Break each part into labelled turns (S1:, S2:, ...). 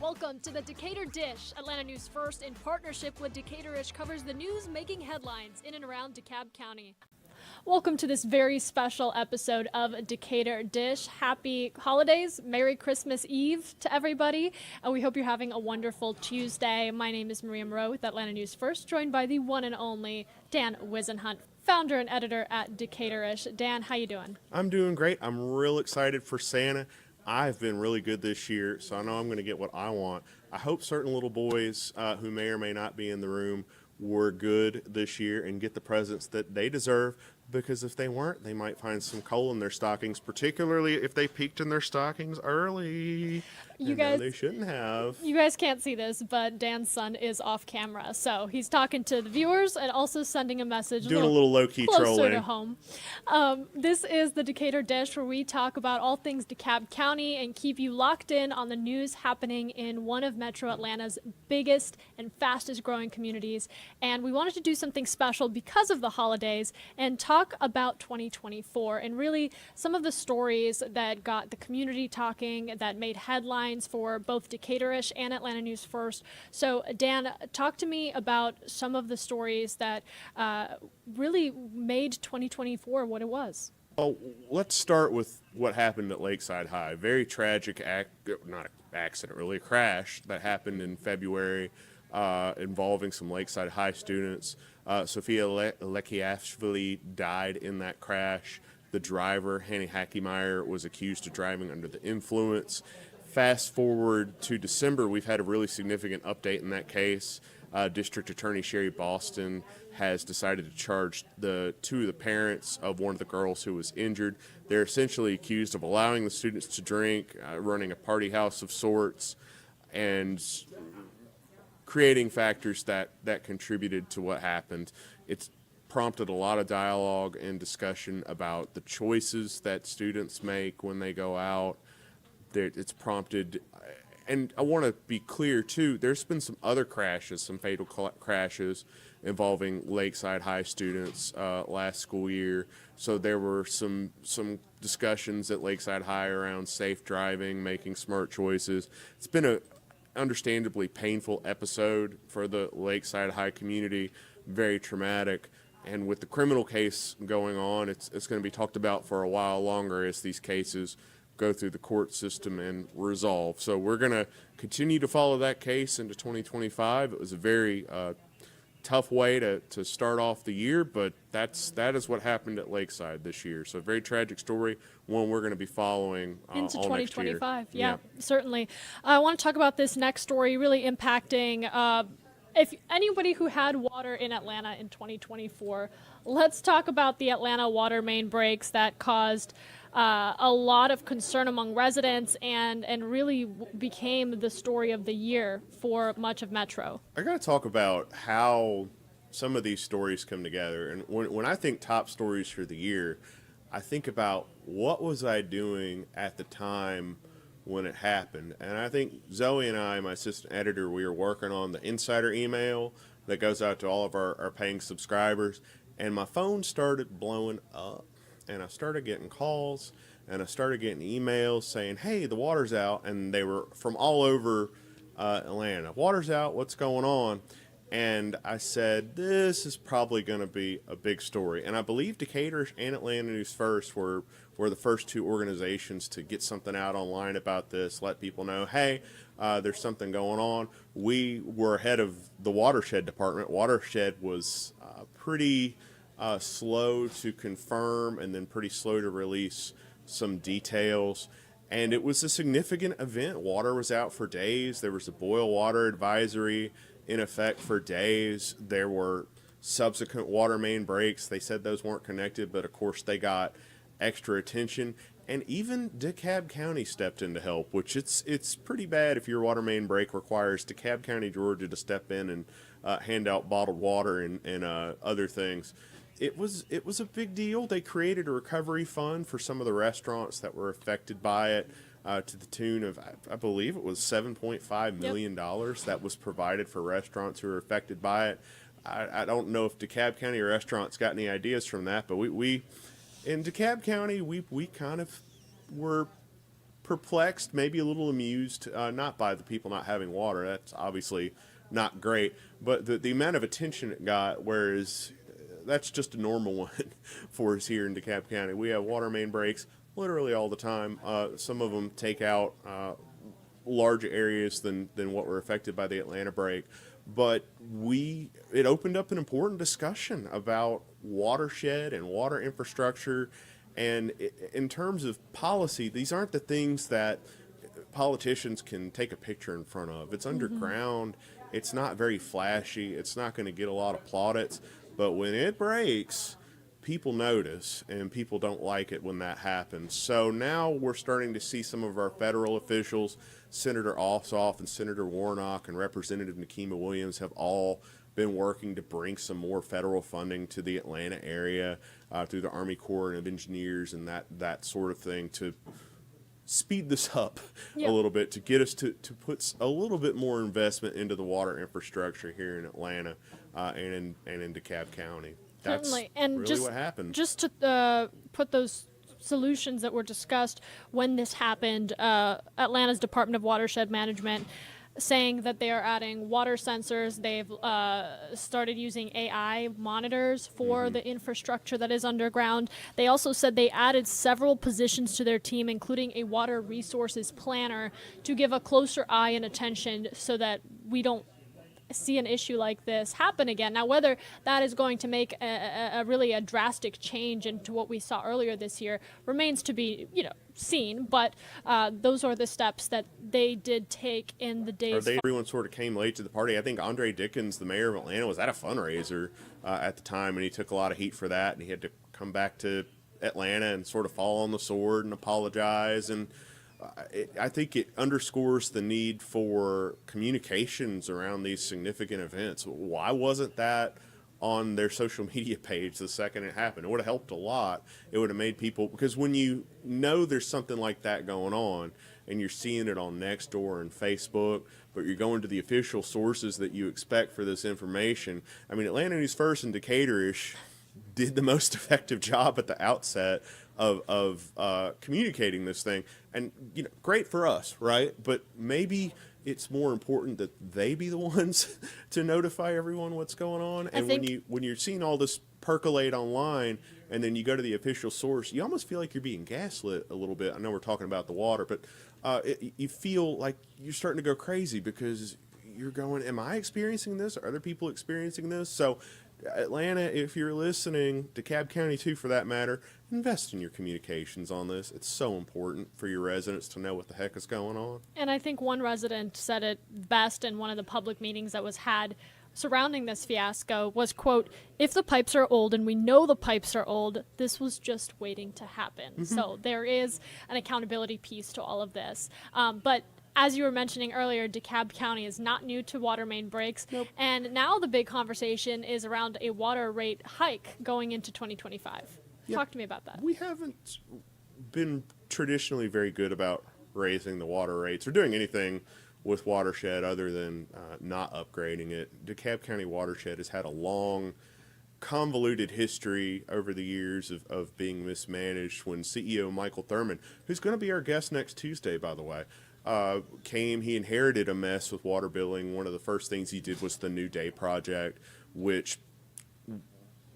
S1: Welcome to the Decatur Dish. Atlanta News First, in partnership with Decaturish, covers the news making headlines in and around DeKalb County. Welcome to this very special episode of Decatur Dish. Happy holidays, Merry Christmas Eve to everybody. We hope you're having a wonderful Tuesday. My name is Maria Moreau with Atlanta News First, joined by the one and only Dan Wisenhunt, founder and editor at Decaturish. Dan, how you doing?
S2: I'm doing great. I'm real excited for Santa. I've been really good this year, so I know I'm going to get what I want. I hope certain little boys who may or may not be in the room were good this year and get the presents that they deserve, because if they weren't, they might find some coal in their stockings, particularly if they peeked in their stockings early.
S1: You guys,
S2: they shouldn't have.
S1: You guys can't see this, but Dan's son is off camera, so he's talking to the viewers and also sending a message.
S2: Doing a little low-key trolling.
S1: Closer to home. This is the Decatur Dish, where we talk about all things DeKalb County and keep you locked in on the news happening in one of Metro Atlanta's biggest and fastest growing communities. And we wanted to do something special because of the holidays and talk about 2024 and really some of the stories that got the community talking, that made headlines for both Decaturish and Atlanta News First. So Dan, talk to me about some of the stories that really made 2024 what it was.
S2: Well, let's start with what happened at Lakeside High. Very tragic not accident, really, a crash that happened in February involving some Lakeside High students. Sophia Lekiashvili died in that crash. The driver, Hanny Hackemeyer, was accused of driving under the influence. Fast forward to December, we've had a really significant update in that case. District Attorney Sherry Boston has decided to charge two of the parents of one of the girls who was injured. They're essentially accused of allowing the students to drink, running a party house of sorts, and creating factors that contributed to what happened. It's prompted a lot of dialogue and discussion about the choices that students make when they go out. It's prompted, and I want to be clear too, there's been some other crashes, some fatal crashes involving Lakeside High students last school year. So there were some discussions at Lakeside High around safe driving, making smart choices. It's been a understandably painful episode for the Lakeside High community, very traumatic. And with the criminal case going on, it's going to be talked about for a while longer as these cases go through the court system and resolve. So we're going to continue to follow that case into 2025. It was a very tough way to start off the year, but that is what happened at Lakeside this year. So a very tragic story, one we're going to be following
S1: into
S2: all
S1: 2025.
S2: Next year.
S1: Yeah, certainly. I want to talk about this next story really impacting if anybody who had water in Atlanta in 2024. Let's talk about the Atlanta water main breaks that caused a lot of concern among residents and really became the story of the year for much of Metro.
S2: I got to talk about how some of these stories come together. And when I think top stories for the year, I think about what was I doing at the time when it happened. And I think Zoe and I, my assistant editor, we were working on the insider email that goes out to all of our paying subscribers. And my phone started blowing up. And I started getting calls, and I started getting emails saying, hey, the water's out. And they were from all over Atlanta. Water's out, what's going on? And I said, this is probably going to be a big story. And I believe Decatur and Atlanta News First were the first two organizations to get something out online about this, let people know, hey, there's something going on. We were ahead of the watershed department. Watershed was pretty slow to confirm and then pretty slow to release some details. And it was a significant event. Water was out for days. There was a boil water advisory in effect for days. There were subsequent water main breaks. They said those weren't connected, but of course they got extra attention. And even DeKalb County stepped in to help, which it's pretty bad if your water main break requires DeKalb County, Georgia to step in and hand out bottled water and other things. It was a big deal. They created a recovery fund for some of the restaurants that were affected by it, to the tune of, I believe it was $7.5 million that was provided for restaurants who were affected by it. I don't know if DeKalb County restaurants got any ideas from that, but we in DeKalb County, we kind of were perplexed, maybe a little amused, not by the people not having water. That's obviously not great, but the amount of attention it got, whereas that's just a normal one for us here in DeKalb County. We have water main breaks literally all the time. Some of them take out larger areas than what were affected by the Atlanta break. But it opened up an important discussion about watershed and water infrastructure. And in terms of policy, these aren't the things that politicians can take a picture in front of. It's underground. It's not very flashy. It's not going to get a lot of plaudits. But when it breaks, people notice, and people don't like it when that happens. So now we're starting to see some of our federal officials, Senator Ossoff and Senator Warnock and Representative Nikema Williams, have all been working to bring some more federal funding to the Atlanta area through the Army Corps of Engineers and that sort of thing to speed this up a little bit, to get us to put a little bit more investment into the water infrastructure here in Atlanta and in DeKalb County. That's
S1: Certainly. And
S2: really
S1: just,
S2: what happened.
S1: Just to put those solutions that were discussed when this happened, Atlanta's Department of Watershed Management saying that they are adding water sensors. They've started using AI monitors for the infrastructure that is underground. They also said they added several positions to their team, including a water resources planner, to give a closer eye and attention so that we don't see an issue like this happen again. Now, whether that is going to make a really drastic change into what we saw earlier this year remains to be, seen. But those are the steps that they did take in the days.
S2: Everyone sort of came late to the party. I think Andre Dickens, the mayor of Atlanta, was at a fundraiser at the time, and he took a lot of heat for that, and he had to come back to Atlanta and sort of fall on the sword and apologize. And I think it underscores the need for communications around these significant events. Why wasn't that on their social media page the second it happened? It would have helped a lot. It would have made people, because when you know there's something like that going on and you're seeing it on Nextdoor and Facebook, but you're going to the official sources that you expect for this information. I mean, Atlanta News First and Decaturish did the most effective job at the outset of communicating this thing, and great for us, right? But maybe it's more important that they be the ones to notify everyone what's going on. And when you're seeing all this percolate online, and then you go to the official source, you almost feel like you're being gaslit a little bit. I know we're talking about the water, but you feel like you're starting to go crazy because you're going, am I experiencing this? Are other people experiencing this? So Atlanta, if you're listening, DeKalb County too for that matter, invest in your communications on this. It's so important for your residents to know what the heck is going on.
S1: And I think one resident said it best in one of the public meetings that was had surrounding this fiasco was, quote, "If the pipes are old, and we know the pipes are old, this was just waiting to happen." So there is an accountability piece to all of this. But as you were mentioning earlier, DeKalb County is not new to water main breaks.
S2: Nope.
S1: And now the big conversation is around a water rate hike going into 2025.
S2: Yep.
S1: Talk to me about that.
S2: We haven't been traditionally very good about raising the water rates or doing anything with watershed other than not upgrading it. DeKalb County watershed has had a long, convoluted history over the years of being mismanaged. When CEO Michael Thurman, who's going to be our guest next Tuesday, by the way, he inherited a mess with water billing. One of the first things he did was the New Day project, which,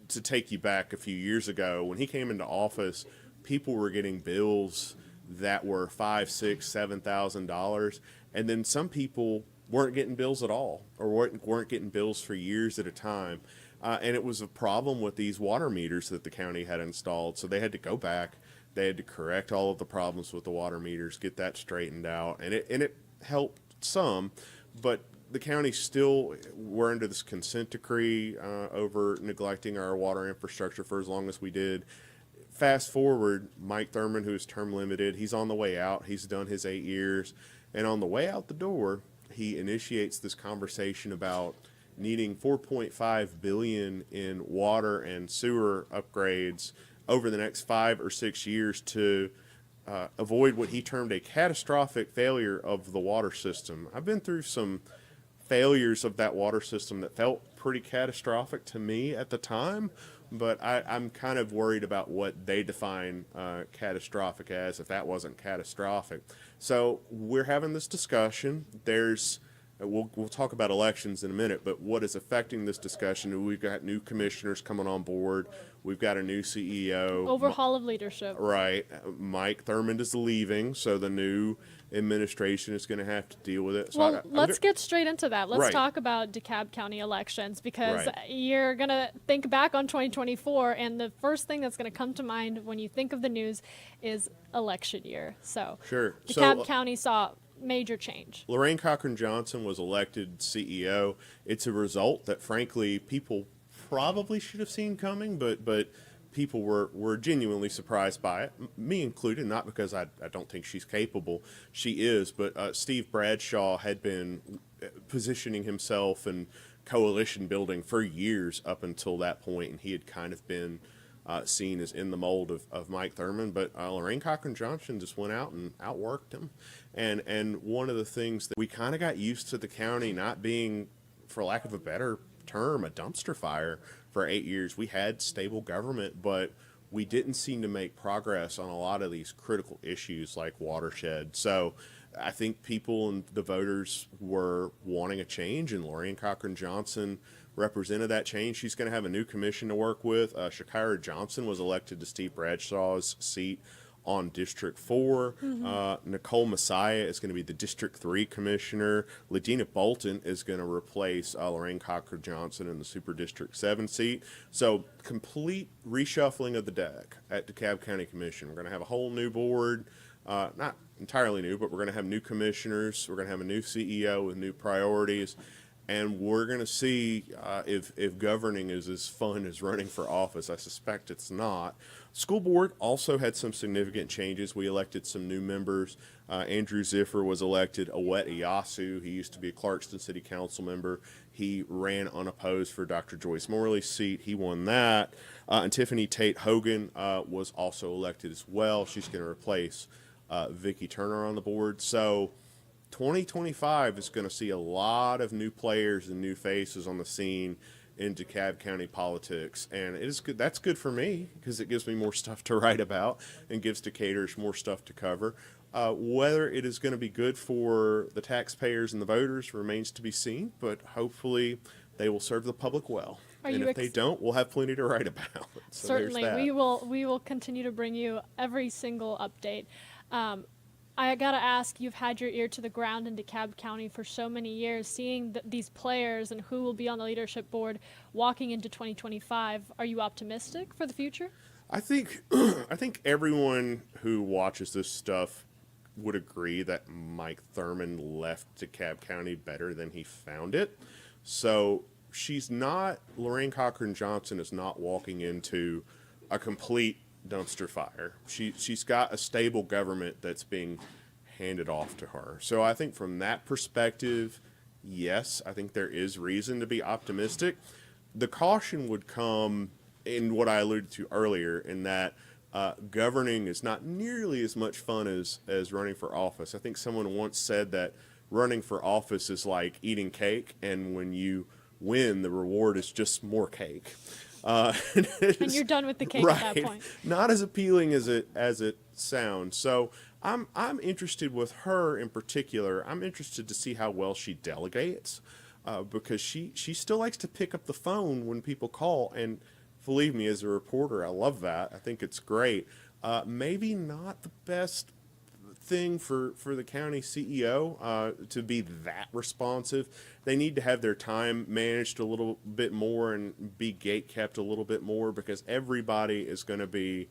S2: to take you back a few years ago, when he came into office, people were getting bills that were $5,000, $6,000, $7,000, and then some people weren't getting bills at all, or weren't getting bills for years at a time. And it was a problem with these water meters that the county had installed, so they had to go back. They had to correct all of the problems with the water meters, get that straightened out, and it helped some, but the county still, we're under this consent decree over neglecting our water infrastructure for as long as we did. Fast forward, Mike Thurman, who is term limited, he's on the way out. He's done his 8 years, and on the way out the door, he initiates this conversation about needing $4.5 billion in water and sewer upgrades over the next 5 or 6 years to avoid what he termed a catastrophic failure of the water system. I've been through some failures of that water system that felt pretty catastrophic to me at the time, but I'm kind of worried about what they define catastrophic as, if that wasn't catastrophic. So we're having this discussion. We'll talk about elections in a minute, but what is affecting this discussion? We've got new commissioners coming on board. We've got a new CEO.
S1: Overhaul of leadership.
S2: Right. Mike Thurmond is leaving, so the new administration is going to have to deal with it. So
S1: Well, let's get straight into that. Let's
S2: Right.
S1: talk about DeKalb County elections, because
S2: Right.
S1: you're going to think back on 2024, and the first thing that's going to come to mind when you think of the news is election year. So
S2: Sure.
S1: DeKalb County saw major change.
S2: Lorraine Cochran Johnson was elected CEO. It's a result that, frankly, people probably should have seen coming, but people were genuinely surprised by it, me included, not because I don't think she's capable. She is, but Steve Bradshaw had been positioning himself and coalition building for years up until that point, and he had kind of been seen as in the mold of Mike Thurmond, but Lorraine Cochran Johnson just went out and outworked him. And one of the things that we kind of got used to the county not being, for lack of a better term, a dumpster fire for 8 years. We had stable government, but we didn't seem to make progress on a lot of these critical issues like watershed. So I think people and the voters were wanting a change, and Lorraine Cochran Johnson represented that change. She's going to have a new commission to work with. Shakira Johnson was elected to Steve Bradshaw's seat on District 4. Nicole Messiah is going to be the District 3 commissioner. Ladina Bolton is going to replace Lorraine Cochran Johnson in the Super District 7 seat. So complete reshuffling of the deck at DeKalb County Commission. We're going to have a whole new board, not entirely new, but we're going to have new commissioners. We're going to have a new CEO with new priorities. And we're going to see if governing is as fun as running for office. I suspect it's not. School board also had some significant changes. We elected some new members. Andrew Ziffer was elected. Awet Iyasu, he used to be a Clarkston City Council member. He ran unopposed for Dr. Joyce Morley's seat. He won that. And Tiffany Tate Hogan was also elected as well. She's going to replace Vicki Turner on the board. So 2025 is going to see a lot of new players and new faces on the scene in DeKalb County politics, and it is good. That's good for me because it gives me more stuff to write about and gives Decatur's more stuff to cover. Whether it is going to be good for the taxpayers and the voters remains to be seen, but hopefully they will serve the public well. And if they don't, we'll have plenty to write about. So
S1: certainly, we will continue to bring you every single update. I gotta ask, you've had your ear to the ground in DeKalb County for so many years, seeing these players and who will be on the leadership board walking into 2025. Are you optimistic for the future?
S2: I think everyone who watches this stuff would agree that Mike Thurmond left DeKalb County better than he found it. So Lorraine Cochran Johnson is not walking into a complete dumpster fire. She's got a stable government that's being handed off to her. So I think from that perspective, yes, I think there is reason to be optimistic. The caution would come in what I alluded to earlier, in that governing is not nearly as much fun as running for office. I think someone once said that running for office is like eating cake, and when you win, the reward is just more cake.
S1: And you're done with the cake
S2: right.
S1: at that point.
S2: Not as appealing as it sounds. So I'm interested with her in particular. I'm interested to see how well she delegates, because she still likes to pick up the phone when people call. And believe me, as a reporter, I love that. I think it's great. Maybe not the best thing for the county CEO to be that responsive. They need to have their time managed a little bit more and be gate kept a little bit more, because everybody is going to be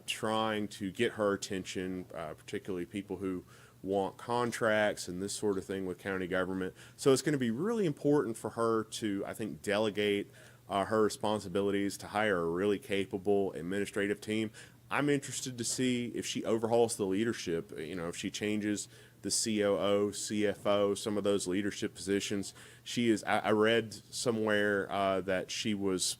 S2: trying to get her attention, particularly people who want contracts and this sort of thing with county government. So it's going to be really important for her to, I think, delegate her responsibilities, to hire a really capable administrative team. I'm interested to see if she overhauls the leadership, if she changes the COO, CFO, some of those leadership positions. I read somewhere that she was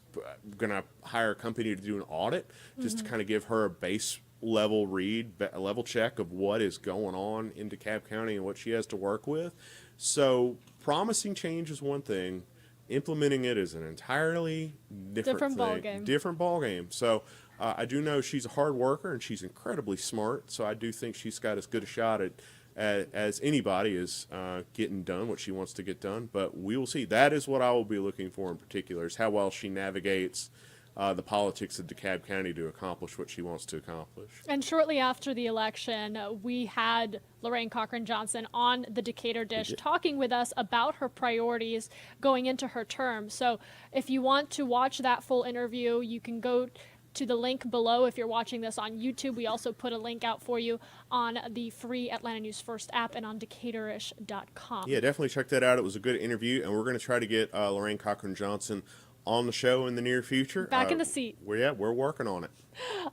S2: going to hire a company to do an audit, just to kind of give her a base level read, a level check of what is going on in DeKalb County and what she has to work with. So promising change is one thing. implementing it is an entirely different
S1: ballgame.
S2: Different ball game. So I do know she's a hard worker and she's incredibly smart. So I do think she's got as good a shot at as anybody is getting done what she wants to get done. But we will see. That is what I will be looking for in particular, is how well she navigates the politics of DeKalb County to accomplish what she wants to accomplish.
S1: And shortly after the election, we had Lorraine Cochran Johnson on the Decatur Dish talking with us about her priorities going into her term. So if you want to watch that full interview, you can go to the link below. If you're watching this on YouTube, we also put a link out for you on the free Atlanta News First app and on Decaturish.com.
S2: Yeah, definitely check that out. It was a good interview, and we're going to try to get Lorraine Cochran Johnson on the show in the near future.
S1: Back in the seat.
S2: We're working on it.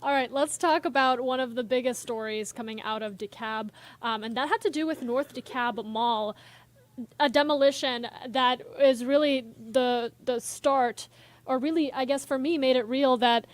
S1: All right, let's talk about one of the biggest stories coming out of DeKalb, and that had to do with North DeKalb Mall, a demolition that is really the start, or really, I guess for me, made it real that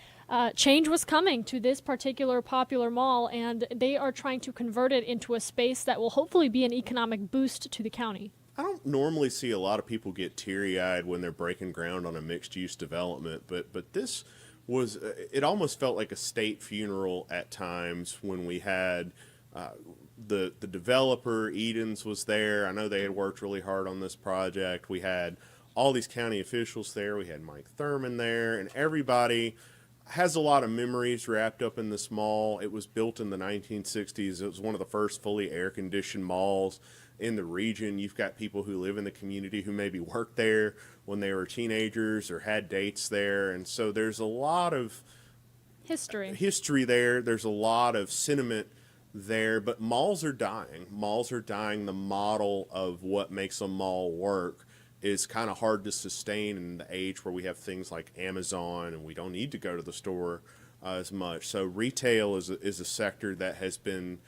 S1: change was coming to this particular popular mall, and they are trying to convert it into a space that will hopefully be an economic boost to the county.
S2: I don't normally see a lot of people get teary-eyed when they're breaking ground on a mixed-use development, but this was, it almost felt like a state funeral at times when we had the developer, Edens, was there. I know they had worked really hard on this project. We had all these county officials there. We had Mike Thurman there, and everybody has a lot of memories wrapped up in this mall. It was built in the 1960s. It was one of the first fully air-conditioned malls in the region. You've got people who live in the community who maybe worked there when they were teenagers or had dates there. And so there's a lot of history there. There's a lot of sentiment there, but malls are dying. Malls are dying. The model of what makes a mall work is kind of hard to sustain in the age where we have things like Amazon and we don't need to go to the store as much. So retail is a sector that has been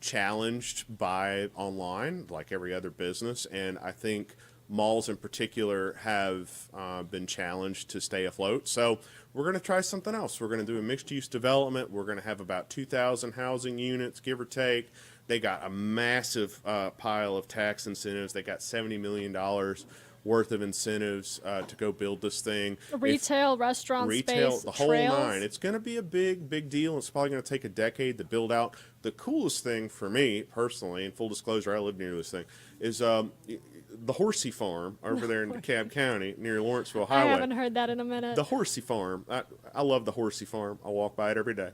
S2: challenged by online, like every other business, and I think malls in particular have been challenged to stay afloat. So we're going to try something else. We're going to do a mixed-use development. We're going to have about 2,000 housing units, give or take. They got a massive pile of tax incentives. They got $70 million worth of incentives to go build this thing.
S1: Retail, restaurant space,
S2: the whole
S1: trails.
S2: nine. It's going to be a big deal. It's probably going to take a decade to build out. The coolest thing for me personally, and full disclosure, I live near this thing, is the Horsey Farm over there in DeKalb County near Lawrenceville Highway.
S1: I haven't heard that in a minute.
S2: The Horsey Farm. I love the Horsey Farm. I walk by it every day.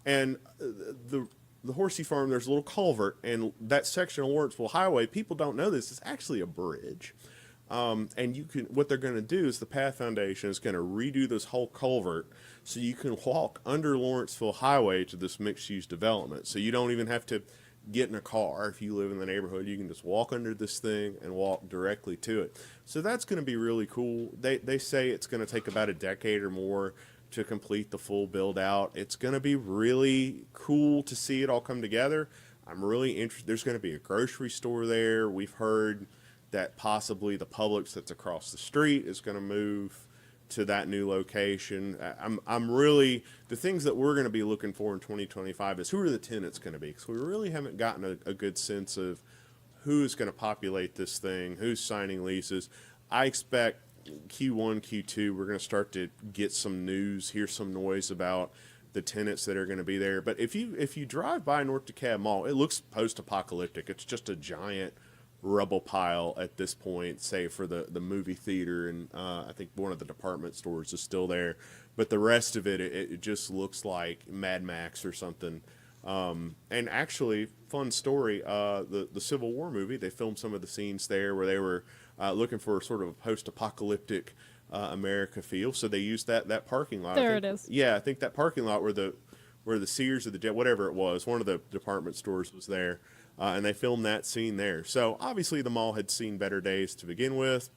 S2: And the Horsey Farm, there's a little culvert, and that section of Lawrenceville Highway, people don't know this, is actually a bridge. And you can, what they're going to do is the Path Foundation is going to redo this whole culvert so you can walk under Lawrenceville Highway to this mixed-use development. So you don't even have to get in a car if you live in the neighborhood. You can just walk under this thing and walk directly to it. So that's going to be really cool. They say it's going to take about a decade or more to complete the full build out. It's going to be really cool to see it all come together. I'm really interested. There's going to be a grocery store there. We've heard that possibly the Publix that's across the street is going to move to that new location. I'm really, the things that we're going to be looking for in 2025 is who are the tenants going to be, because we really haven't gotten a good sense of who's going to populate this thing, who's signing leases. I expect Q1, Q2, we're going to start to get some news, hear some noise about the tenants that are going to be there. But if you drive by North DeKalb Mall, it looks post-apocalyptic. It's just a giant rubble pile at this point, save for the movie theater, and I think one of the department stores is still there. But the rest of it just looks like Mad Max or something. And actually, fun story, the Civil War movie, they filmed some of the scenes there where they were looking for sort of a post-apocalyptic America feel. So they used that parking lot.
S1: There it is.
S2: Yeah, I think that parking lot where the Sears or the Jet, whatever it was, one of the department stores was there. And they filmed that scene there. So obviously the mall had seen better days to begin with.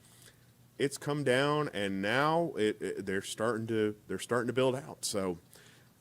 S2: It's come down, and now they're starting to build out. So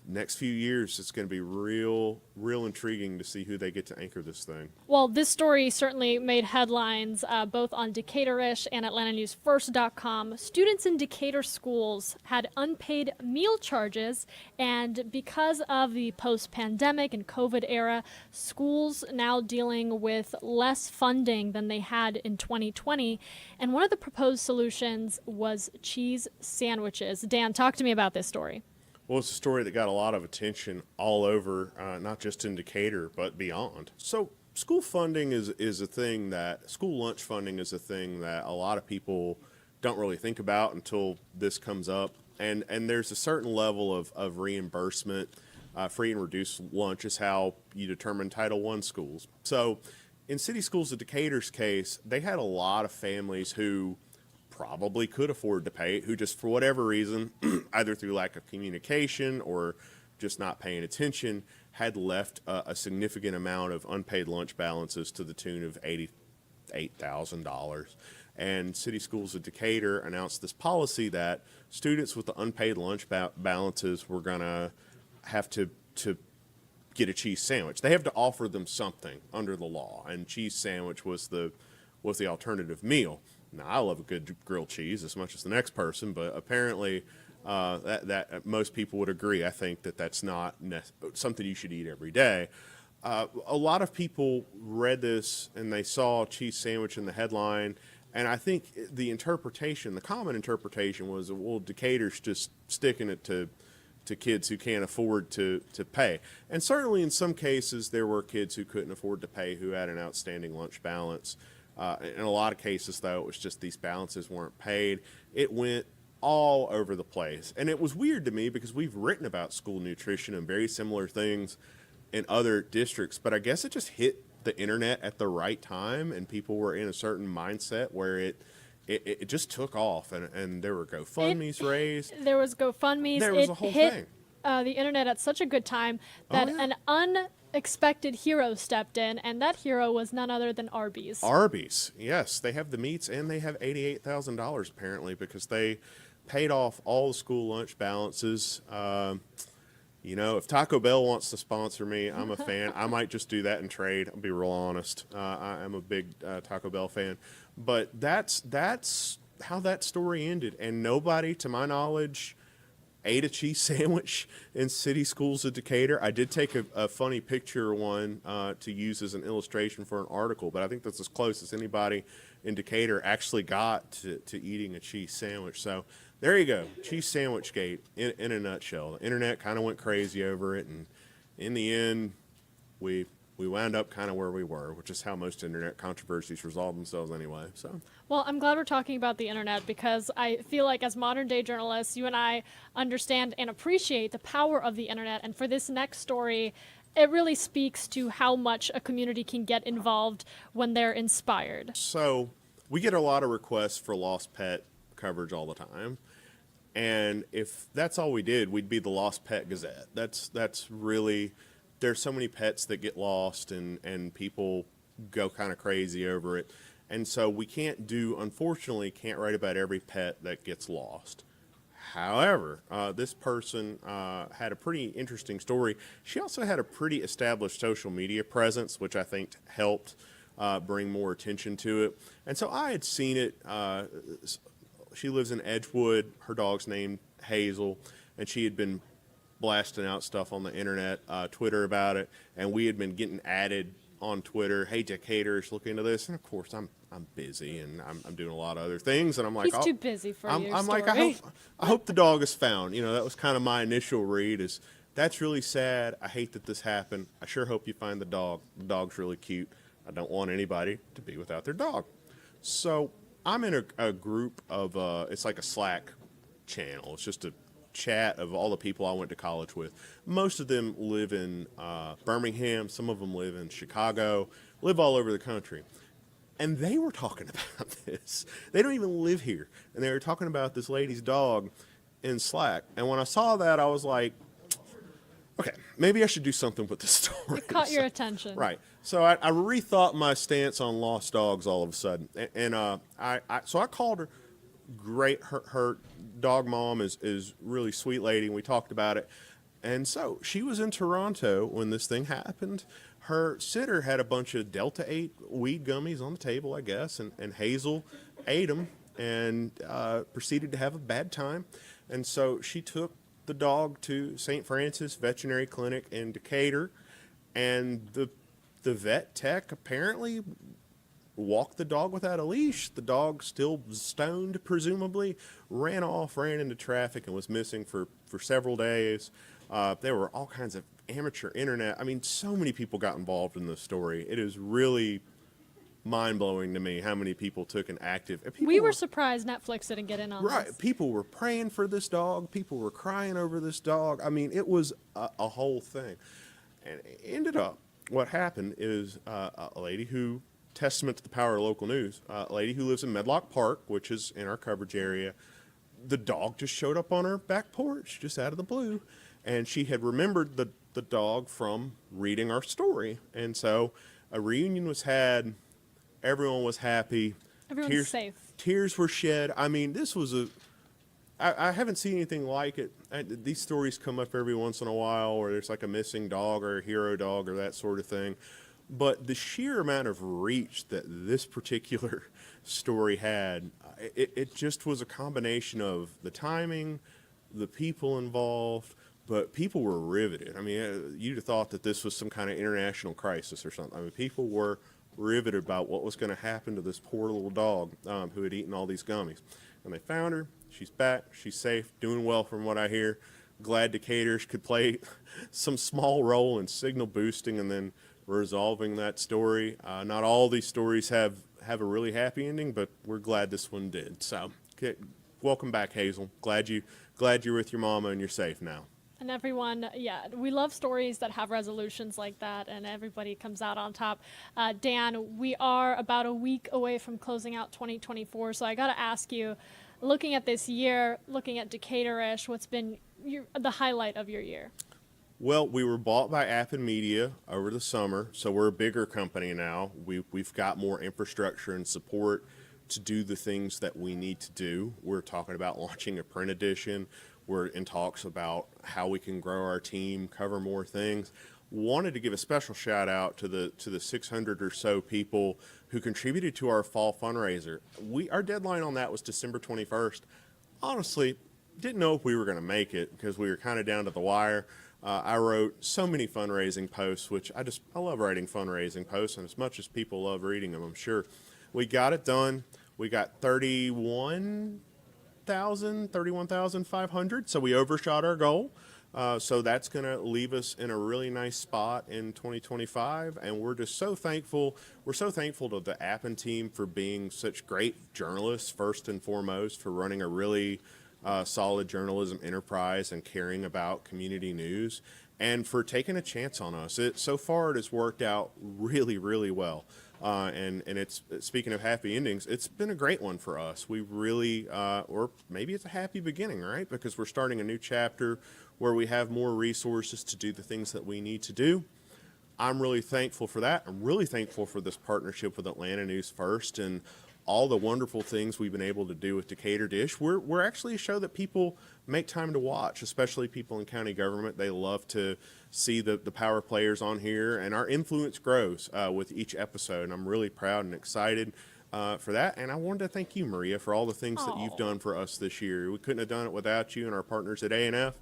S2: next few years, it's going to be real intriguing to see who they get to anchor this thing.
S1: Well, this story certainly made headlines both on Decatur-ish and AtlantaNewsFirst.com. Students in Decatur schools had unpaid meal charges, and because of the post-pandemic and COVID era, schools now dealing with less funding than they had in 2020. And one of the proposed solutions was cheese sandwiches. Dan, talk to me about this story.
S2: Well, it's a story that got a lot of attention all over, not just in Decatur, but beyond. So school funding is a thing that, school lunch funding is a thing that a lot of people don't really think about until this comes up. And there's a certain level of reimbursement. Free and reduced lunch is how you determine Title I schools. So in city schools, in Decatur's case, they had a lot of families who probably could afford to pay it, who just for whatever reason, either through lack of communication or just not paying attention, had left a significant amount of unpaid lunch balances to the tune of $88,000. And city schools of Decatur announced this policy that students with the unpaid lunch balances were going to have to get a cheese sandwich. They have to offer them something under the law, and cheese sandwich was the alternative meal. Now, I love a good grilled cheese as much as the next person, but apparently that most people would agree. I think that's not something you should eat every day. A lot of people read this and they saw cheese sandwich in the headline, and I think the common interpretation was, well, Decatur's just sticking it to kids who can't afford to pay. And certainly in some cases there were kids who couldn't afford to pay who had an outstanding lunch balance. In a lot of cases, though, it was just these balances weren't paid. It went all over the place. And it was weird to me because we've written about school nutrition and very similar things in other districts, but I guess it just hit the internet at the right time, and people were in a certain mindset where it just took off, and there were GoFundMes raised.
S1: There was GoFundMes.
S2: There was a whole thing.
S1: The internet at such a good time that an unexpected hero stepped in, and that hero was none other than Arby's.
S2: Arby's, yes. They have the meats, and they have $88,000 apparently because they paid off all the school lunch balances. If Taco Bell wants to sponsor me, I'm a fan. I might just do that in trade. I'll be real honest. I am a big Taco Bell fan. But that's how that story ended. And nobody, to my knowledge, ate a cheese sandwich in city schools of Decatur. I did take a funny picture one to use as an illustration for an article, but I think that's as close as anybody in Decatur actually got to eating a cheese sandwich. So there you go, cheese sandwich gate in a nutshell. The internet kind of went crazy over it, and in the end, we wound up kind of where we were, which is how most internet controversies resolve themselves anyway. So,
S1: well, I'm glad we're talking about the internet because I feel like as modern day journalists, you and I understand and appreciate the power of the internet. And for this next story, it really speaks to how much a community can get involved when they're inspired.
S2: So we get a lot of requests for lost pet coverage all the time. And if that's all we did, we'd be the Lost Pet Gazette. That's really, there's so many pets that get lost, and people go kind of crazy over it. And so we unfortunately can't write about every pet that gets lost. However, this person had a pretty interesting story. She also had a pretty established social media presence, which I think helped bring more attention to it. And so I had seen it. She lives in Edgewood. Her dog's named Hazel, and she had been blasting out stuff on the internet, Twitter about it, and we had been getting added on Twitter. Hey, Decatur's look into this, and of course I'm busy and I'm doing a lot of other things, and I'm like,
S1: he's too busy for your
S2: I'm
S1: story.
S2: like, I hope the dog is found. That was kind of my initial read. Is that's really sad. I hate that this happened. I sure hope you find the dog. The dog's really cute. I don't want anybody to be without their dog. So I'm in a group of, it's like a Slack channel. It's just a chat of all the people I went to college with. Most of them live in Birmingham. Some of them live in Chicago, live all over the country. And they were talking about this. They don't even live here. And they were talking about this lady's dog in Slack. And when I saw that, I was like, okay, maybe I should do something with this story.
S1: It caught your attention.
S2: Right. So I rethought my stance on lost dogs all of a sudden. And so I called her. Great. Her dog mom is really sweet lady, and we talked about it. And so she was in Toronto when this thing happened. Her sitter had a bunch of Delta 8 weed gummies on the table, I guess, and Hazel ate them and proceeded to have a bad time. And so she took the dog to St. Francis Veterinary Clinic in Decatur, and the vet tech apparently walked the dog without a leash. The dog, still stoned, presumably, ran into traffic, and was missing for several days. There were all kinds of amateur internet. I mean, so many people got involved in this story. It is really mind-blowing to me how many people took an active...
S1: We were surprised Netflix didn't get in on this.
S2: Right. People were praying for this dog. People were crying over this dog. I mean, it was a whole thing. And it ended up, what happened is a lady who, testament to the power of local news, a lady who lives in Medlock Park, which is in our coverage area, the dog just showed up on her back porch, just out of the blue. And she had remembered the dog from reading our story. And so a reunion was had. Everyone was happy.
S1: Everyone's safe.
S2: Tears were shed. I mean, this was I haven't seen anything like it. These stories come up every once in a while, or there's like a missing dog or a hero dog or that sort of thing. But the sheer amount of reach that this particular story had, it just was a combination of the timing, the people involved, but people were riveted. I mean, you'd have thought that this was some kind of international crisis or something. I mean, people were riveted about what was going to happen to this poor little dog who had eaten all these gummies. And they found her. She's back. She's safe, doing well from what I hear. Glad Decatur's could play some small role in signal boosting and then resolving that story. Not all these stories have a really happy ending, but we're glad this one did. So, welcome back, Hazel. Glad you're with your mama and you're safe now.
S1: And everyone, yeah, we love stories that have resolutions like that, and everybody comes out on top. Dan, we are about a week away from closing out 2024, so I got to ask you, looking at this year, looking at Decatur-ish, what's been the highlight of your year?
S2: Well, we were bought by Appen Media over the summer, so we're a bigger company now. We've got more infrastructure and support to do the things that we need to do. We're talking about launching a print edition. We're in talks about how we can grow our team, cover more things. Wanted to give a special shout out to the 600 or so people who contributed to our fall fundraiser. Our deadline on that was December 21st. Honestly, didn't know if we were going to make it because we were kind of down to the wire. I wrote so many fundraising posts, which I love writing fundraising posts, and as much as people love reading them, I'm sure. We got it done. We got 31,500, so we overshot our goal. So that's going to leave us in a really nice spot in 2025, and we're just so thankful. We're so thankful to the Appen team for being such great journalists, first and foremost, for running a really solid journalism enterprise and caring about community news, and for taking a chance on us. So far, it has worked out really, really well. And it's, speaking of happy endings, it's been a great one for us. We really, or maybe it's a happy beginning, right? Because we're starting a new chapter where we have more resources to do the things that we need to do. I'm really thankful for that. I'm really thankful for this partnership with Atlanta News First and all the wonderful things we've been able to do with Decatur Dish. We're actually a show that people make time to watch, especially people in county government. They love to see the power players on here, and our influence grows with each episode. And I'm really proud and excited for that. And I wanted to thank you, Maria, for all the things that you've done for us this year. We couldn't have done it without you and our partners at A&F.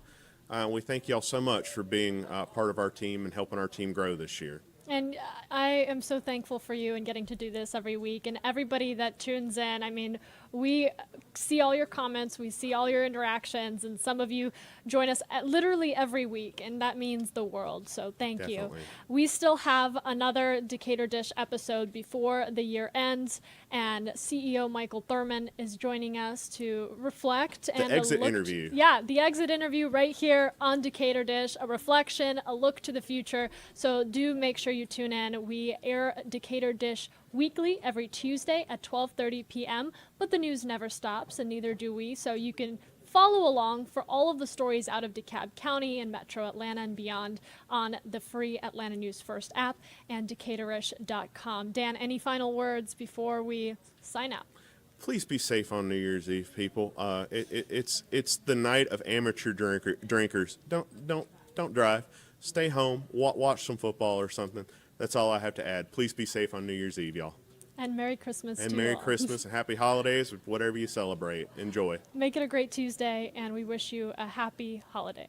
S2: We thank y'all so much for being part of our team and helping our team grow this year.
S1: And I am so thankful for you and getting to do this every week, and everybody that tunes in. I mean, we see all your comments, we see all your interactions, and some of you join us literally every week, and that means the world. So thank you. We still have another Decatur Dish episode before the year ends, and CEO Michael Thurman is joining us to reflect and
S2: the exit interview.
S1: Yeah, the exit interview right here on Decatur Dish, a reflection, a look to the future. So do make sure you tune in. We air Decatur Dish weekly every Tuesday at 12:30 p.m., but the news never stops, and neither do we. So you can follow along for all of the stories out of DeKalb County and Metro Atlanta and beyond on the free Atlanta News First app and Decatorish.com. Dan, any final words before we sign out?
S2: Please be safe on New Year's Eve, people. It's the night of amateur drinkers. Don't don't drive. Stay home, watch some football or something. That's all I have to add. Please be safe on New Year's Eve, y'all.
S1: And Merry Christmas
S2: And
S1: to
S2: Merry
S1: you all.
S2: Christmas and Happy Holidays, whatever you celebrate. Enjoy.
S1: Make it a great Tuesday, and we wish you a happy holiday.